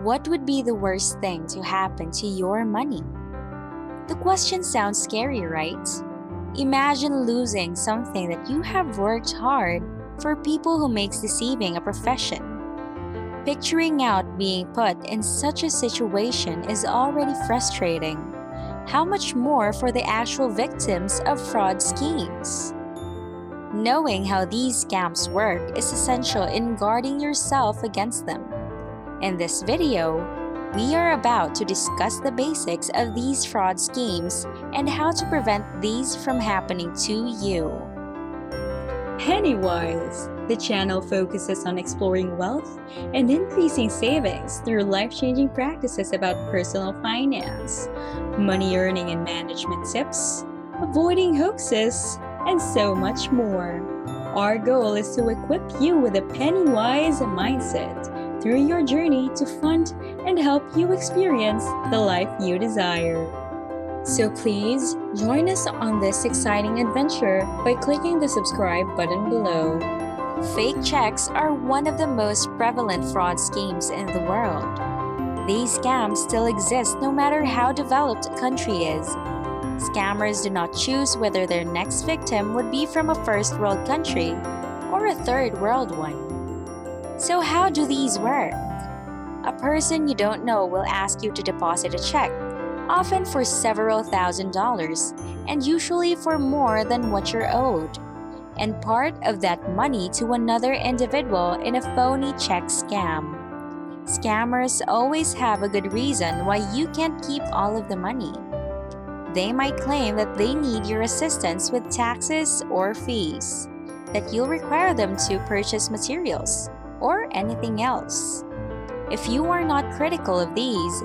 What would be the worst thing to happen to your money? The question sounds scary, right? Imagine losing something that you have worked hard for people who makes deceiving a profession. Picturing out being put in such a situation is already frustrating. How much more for the actual victims of fraud schemes? Knowing how these scams work is essential in guarding yourself against them. In this video, we are about to discuss the basics of these fraud schemes and how to prevent these from happening to you. Pennywise, the channel focuses on exploring wealth and increasing savings through life-changing practices about personal finance, money earning and management tips, avoiding hoaxes, and so much more. Our goal is to equip you with a Pennywise mindset through your journey to fund and help you experience the life you desire. So please join us on this exciting adventure by clicking the subscribe button below. Fake checks are one of the most prevalent fraud schemes in the world. These scams still exist no matter how developed a country is. Scammers do not choose whether their next victim would be from a first world country or a third world one. So how do these work? A person you don't know will ask you to deposit a check, often for several $1,000s, and usually for more than what you're owed, and part of that money to another individual in a phony check scam. Scammers always have a good reason why you can't keep all of the money. They might claim that they need your assistance with taxes or fees, that you'll require them to purchase materials, or anything else. If you are not critical of these,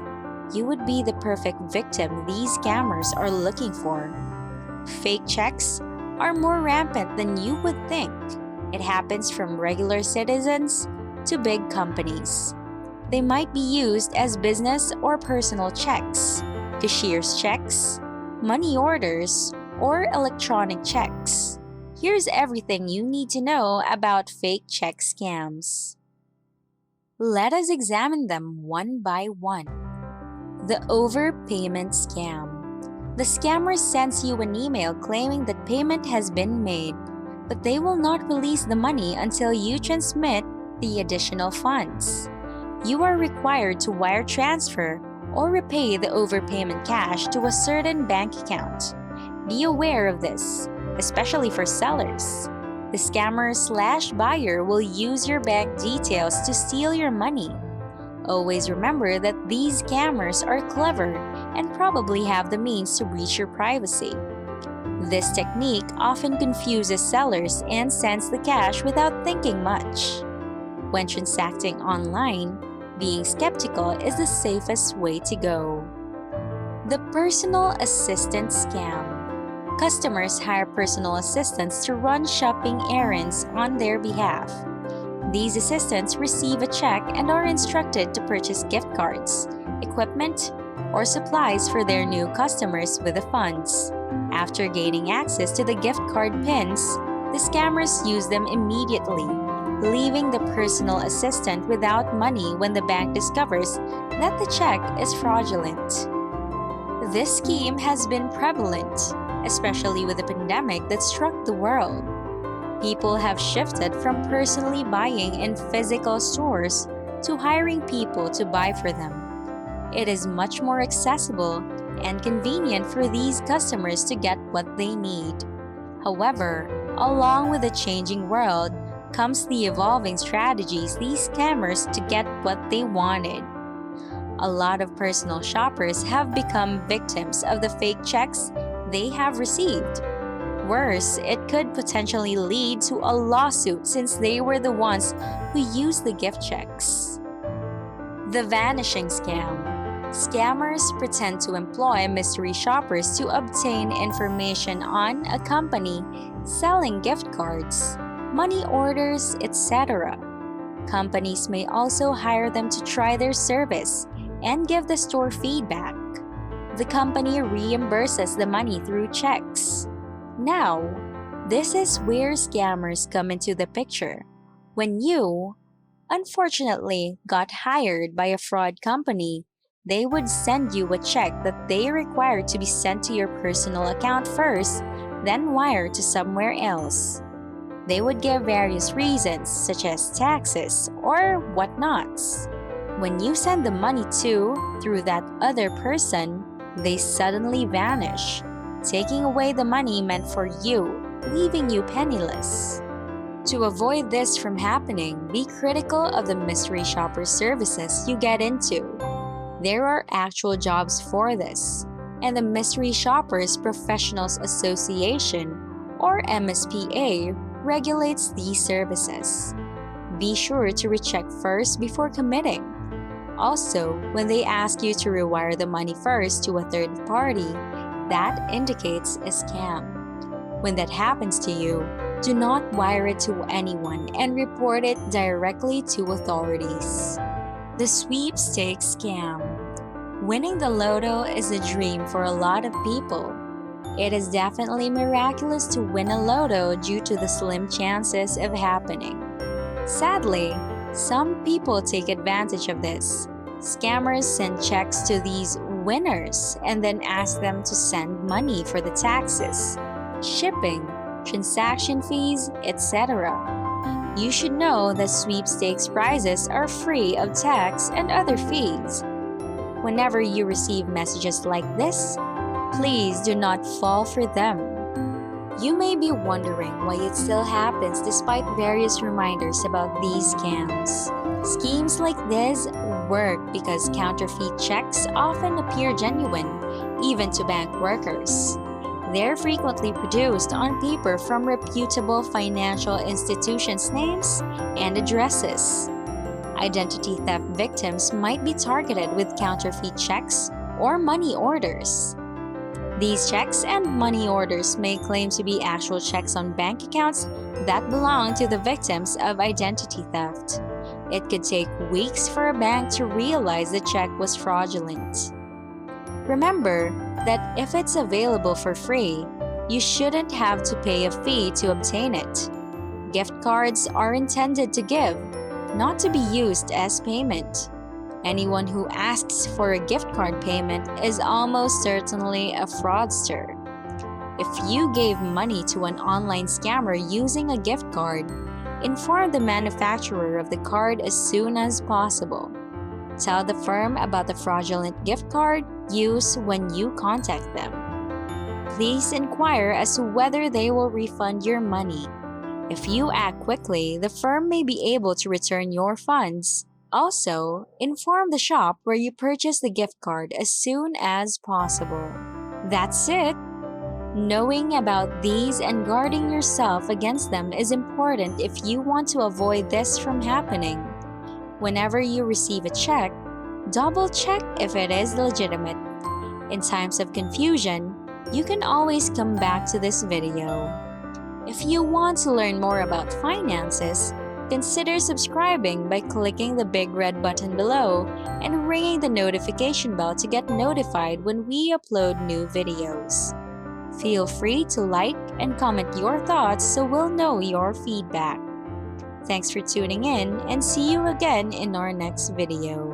you would be the perfect victim these scammers are looking for. Fake checks are more rampant than you would think. It happens from regular citizens to big companies. They might be used as business or personal checks, cashier's checks, money orders, or electronic checks. Here's everything you need to know about fake check scams. Let us examine them one by one. The overpayment scam. The scammer sends you an email claiming that payment has been made, but they will not release the money until you transmit the additional funds. You are required to wire transfer or repay the overpayment cash to a certain bank account. Be aware of this, especially for sellers. The scammer/buyer will use your bank details to steal your money. Always remember that these scammers are clever and probably have the means to breach your privacy. This technique often confuses sellers and sends the cash without thinking much. When transacting online, being skeptical is the safest way to go. The personal assistant scam. Customers hire personal assistants to run shopping errands on their behalf. These assistants receive a check and are instructed to purchase gift cards, equipment, or supplies for their new customers with the funds. After gaining access to the gift card pins, the scammers use them immediately, leaving the personal assistant without money when the bank discovers that the check is fraudulent. This scheme has been prevalent, especially with the pandemic that struck the world. People have shifted from personally buying in physical stores to hiring people to buy for them. It is much more accessible and convenient for these customers to get what they need. However, along with the changing world comes the evolving strategies these scammers to get what they wanted. A lot of personal shoppers have become victims of the fake checks they have received. Worse, it could potentially lead to a lawsuit since they were the ones who used the gift checks. The vanishing scam. Scammers pretend to employ mystery shoppers to obtain information on a company selling gift cards, money orders, etc. Companies may also hire them to try their service and give the store feedback. The company reimburses the money through checks. Now, this is where scammers come into the picture. When you, unfortunately got hired by a fraud company, they would send you a check that they require to be sent to your personal account first, then wire to somewhere else. They would give various reasons, such as taxes or whatnots. When you send the money through that other person, they suddenly vanish, taking away the money meant for you, leaving you penniless. To avoid this from happening, be critical of the mystery shopper services you get into. There are actual jobs for this, and the Mystery Shoppers Professionals Association, or MSPA, regulates these services. Be sure to recheck first before committing. Also, when they ask you to rewire the money first to a third party, that indicates a scam. When that happens to you, do not wire it to anyone and report it directly to authorities. The sweepstakes scam. Winning the lotto is a dream for a lot of people. It is definitely miraculous to win a lotto due to the slim chances of happening. Sadly, some people take advantage of this. Scammers send checks to these winners and then ask them to send money for the taxes, shipping, transaction fees, etc. You should know that sweepstakes prizes are free of tax and other fees. Whenever you receive messages like this, please do not fall for them. You may be wondering why it still happens despite various reminders about these scams. Schemes like this work because counterfeit checks often appear genuine, even to bank workers. They're frequently produced on paper from reputable financial institutions' names and addresses. Identity theft victims might be targeted with counterfeit checks or money orders. These checks and money orders may claim to be actual checks on bank accounts that belong to the victims of identity theft. It could take weeks for a bank to realize the check was fraudulent. Remember that if it's available for free, you shouldn't have to pay a fee to obtain it. Gift cards are intended to give, not to be used as payment. Anyone who asks for a gift card payment is almost certainly a fraudster. If you gave money to an online scammer using a gift card, inform the manufacturer of the card as soon as possible. Tell the firm about the fraudulent gift card use when you contact them. Please inquire as to whether they will refund your money. If you act quickly, the firm may be able to return your funds. Also, inform the shop where you purchased the gift card as soon as possible. That's it! Knowing about these and guarding yourself against them is important if you want to avoid this from happening. Whenever you receive a check, double-check if it is legitimate. In times of confusion, you can always come back to this video. If you want to learn more about finances, consider subscribing by clicking the big red button below and ringing the notification bell to get notified when we upload new videos. Feel free to like and comment your thoughts so we'll know your feedback. Thanks for tuning in and see you again in our next video.